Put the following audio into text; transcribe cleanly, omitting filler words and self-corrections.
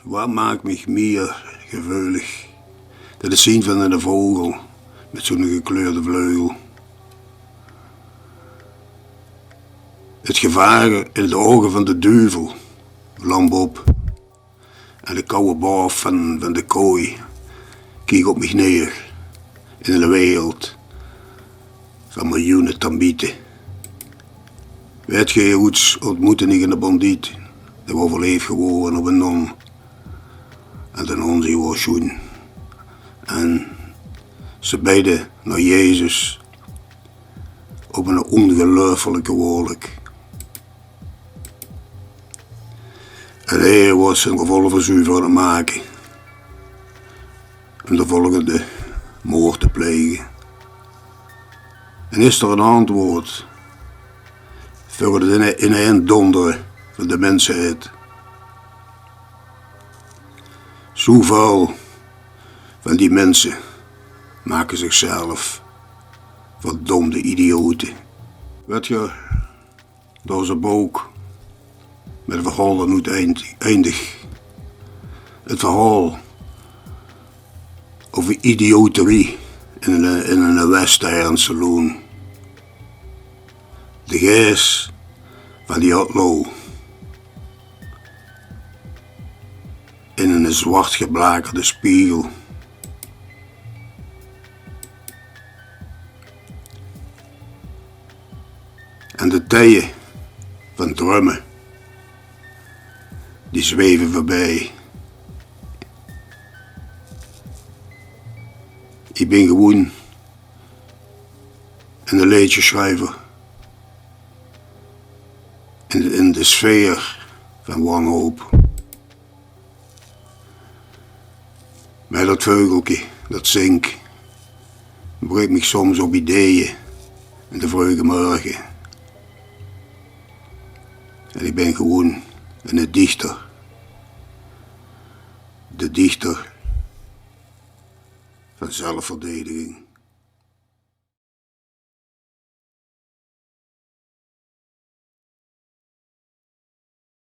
Wat maakt mich meer gewillig? Dat is zien van een vogel met zo'n gekleurde vleugel. Het gevaar in de ogen van de duivel, lamp op. En de koude baaf van de kooi keek op mich neer. In een wereld van miljoenen tambieten. Weet je goeds ontmoette ik een bandiet. Die was verleefd geworden op een non. En de non die was schoen. En ze beiden naar Jezus op een ongelooflijke wolk. En hij was zijn gevolgverzuiver aan het maken. Om de volgende moord te plegen. En is er een antwoord voor het ineendonderen van de mensheid. Zoveel van die mensen maken zichzelf verdomde idioten. Weet je, dat is een boek met een verhaal dat nooit eindigt. Het verhaal over idioterie in een western saloon. De geest van die outlaw in een zwart geblakerde spiegel. En de tijden van drummen die zweven voorbij. Ik ben gewoon een liedjeschrijver in de sfeer van wanhoop. Met dat vogeltje dat zingt, brengt mich soms op ideeën in de vroege morgen. En ik ben gewoon een dichter. De dichter van zelfverdediging.